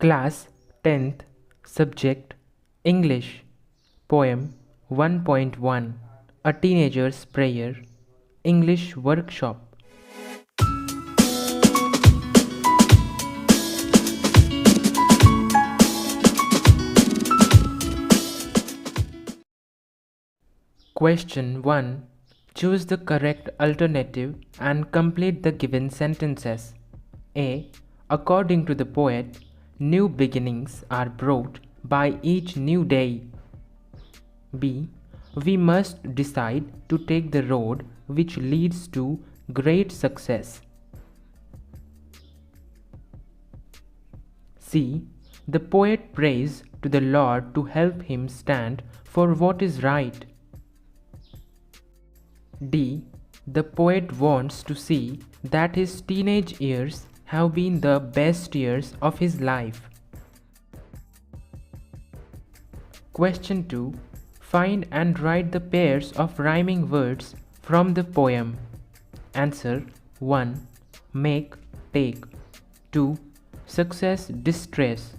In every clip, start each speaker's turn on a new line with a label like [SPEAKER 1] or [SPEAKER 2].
[SPEAKER 1] Class 10th. Subject English. Poem 1.1 A Teenager's Prayer. English Workshop. Question 1. Choose the correct alternative and complete the given sentences. A. According to the poet, new beginnings are brought by each new day. B. We must decide to take the road which leads to great success. C. The poet prays to the Lord to help him stand for what is right. D. The poet wants to see that his teenage years have been the best years of his life. Question 2. Find and write the pairs of rhyming words from the poem. Answer 1. Make, take. 2. Success, distress.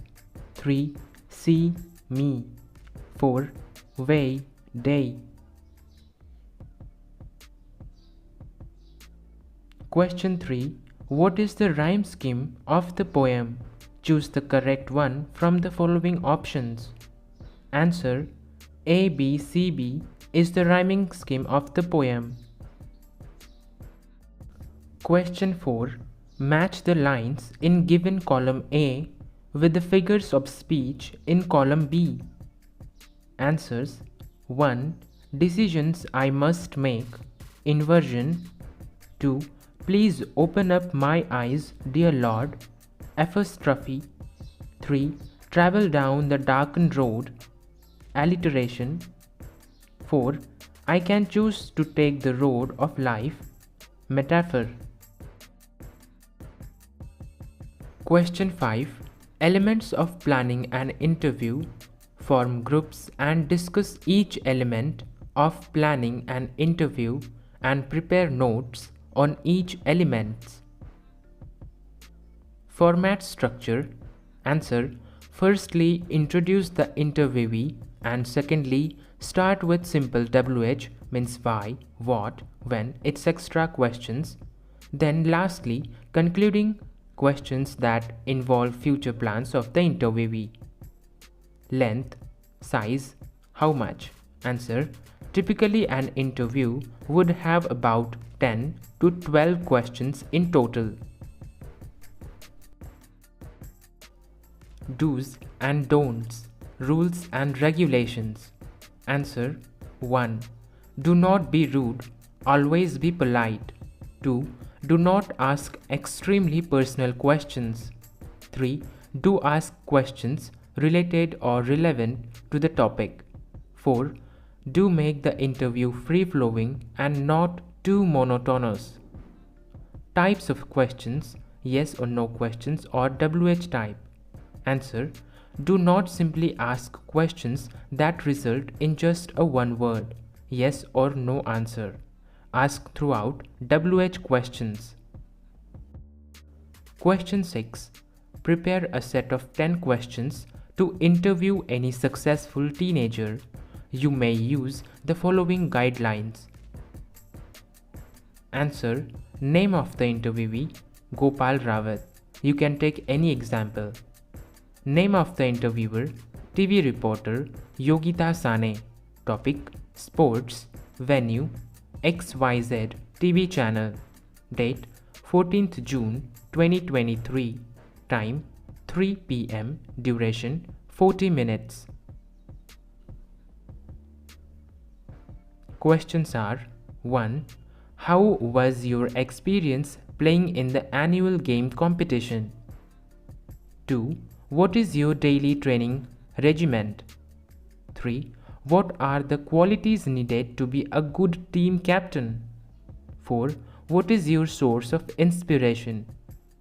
[SPEAKER 1] 3. See, me. 4. Way, day. Question 3. What is the rhyme scheme of the poem? Choose the correct one from the following options. Answer A, B, C, B is the rhyming scheme of the poem. Question 4. Match the lines in given column A with the figures of speech in column B. Answers 1. Decisions I must make. Inversion. 2. Please open up my eyes, dear Lord. Apostrophe. 3. Travel down the darkened road. Alliteration. 4. I can choose to take the road of life. Metaphor. Question 5. Elements of planning an interview. Form groups and discuss each element of planning an interview and prepare notes on each element. Format structure. Answer. Firstly, introduce the interviewee, and secondly, start with simple WH means why, what, when, etc. questions. Then lastly, concluding questions that involve future plans of the interviewee. Length, size, how much. Answer. Typically, an interview would have about 10 to 12 questions in total. Do's and don'ts, rules and regulations. Answer 1. Do not be rude, always be polite. 2. Do not ask extremely personal questions. 3. Do ask questions related or relevant to the topic. 4. Do make the interview free-flowing and not too monotonous. Types of questions: yes or no questions or WH type. Answer: do not simply ask questions that result in just a one word, yes or no answer. Ask throughout WH questions. Question 6. Prepare a set of 10 questions to interview any successful teenager. You may use the following guidelines. Answer: name of the interviewee, Gopal Rawat. You can take any example. Name of the interviewer, TV reporter, Yogita Sane. Topic: sports. Venue, XYZ TV channel. Date: 14th June 2023. Time: 3 p.m. Duration: 40 minutes. Questions are: 1. How was your experience playing in the annual game competition? 2. What is your daily training regimen? 3. What are the qualities needed to be a good team captain? 4. What is your source of inspiration?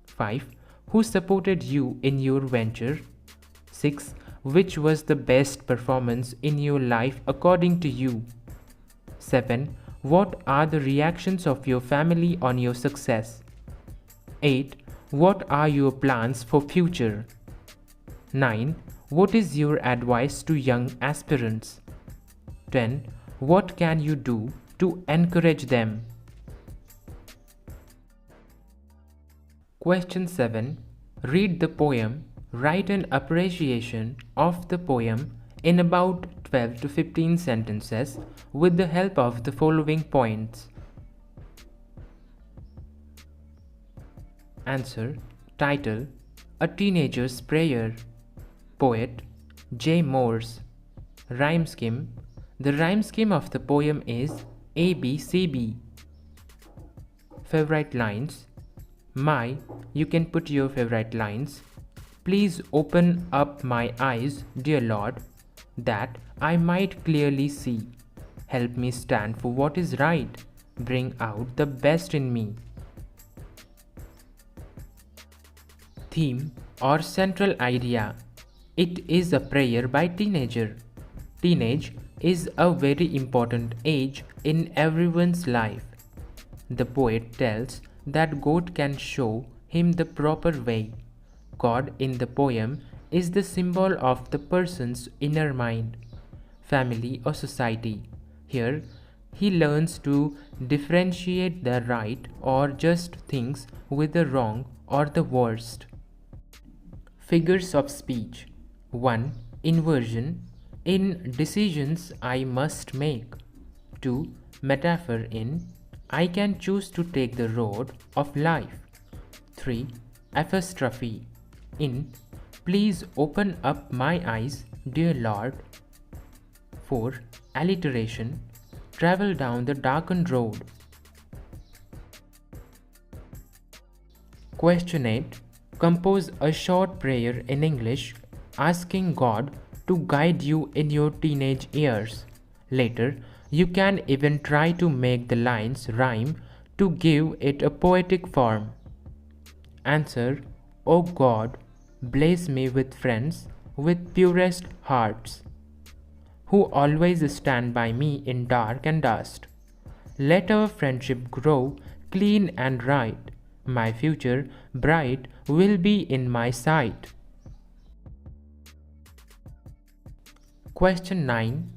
[SPEAKER 1] 5. Who supported you in your venture? 6. Which was the best performance in your life according to you? 7. What are the reactions of your family on your success? 8. What are your plans for future? 9. What is your advice to young aspirants? 10. What can you do to encourage them? Question 7. Read the poem. Write an appreciation of the poem in about 12 to 15 sentences with the help of the following points. Answer. Title: A Teenager's Prayer. Poet: J. Morse. Rhyme scheme: the rhyme scheme of the poem is ABCB. Favorite lines: you can put your favorite lines. Please open up my eyes, dear Lord, that I might clearly see. Help me stand for what is right. Bring out the best in me. Theme or central idea: it is a prayer by teenager. Teenage is a very important age in everyone's life. The poet tells that God can show him the proper way. God in the poem is the symbol of the person's inner mind, family or society. Here, he learns to differentiate the right or just things with the wrong or the worst. Figures of speech. 1. Inversion: in decisions I must make. 2. Metaphor: in I can choose to take the road of life. 3. Apostrophe: in please open up my eyes, dear Lord. 4. Alliteration: travel down the darkened road. Question 8. Compose a short prayer in English asking God to guide you in your teenage years. Later, you can even try to make the lines rhyme to give it a poetic form. Answer: O God, bless me with friends with purest hearts, who always stand by me in dark and dust. Let our friendship grow clean and right. My future bright will be in my sight. Question 9.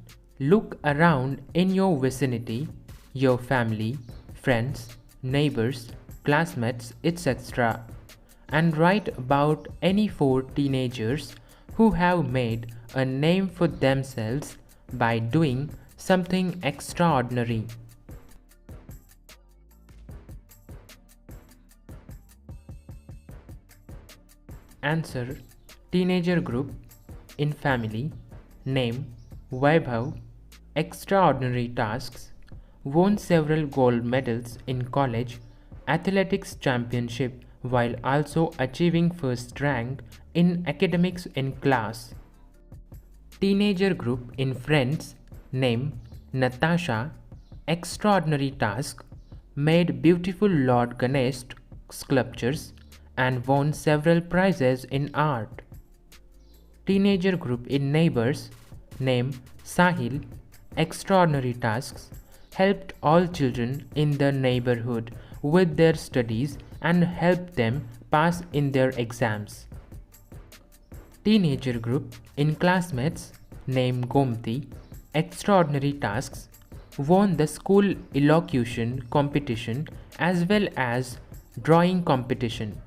[SPEAKER 1] Look around in your vicinity, your family, friends, neighbors, classmates, etc., and write about any 4 teenagers who have made a name for themselves by doing something extraordinary. Answer: teenager group. In family: name Vaibhav. Extraordinary tasks: won several gold medals in college athletics championship while also achieving first rank in academics in class. Teenager group. In friends: name Natasha. Extraordinary task: made beautiful Lord Ganesh sculptures and won several prizes in art. Teenager group. In neighbors: name Sahil. Extraordinary tasks: helped all children in the neighborhood with their studies and helped them pass in their exams. Teenager group. In classmates: name Gomti. Extraordinary tasks: won the school elocution competition as well as drawing competition.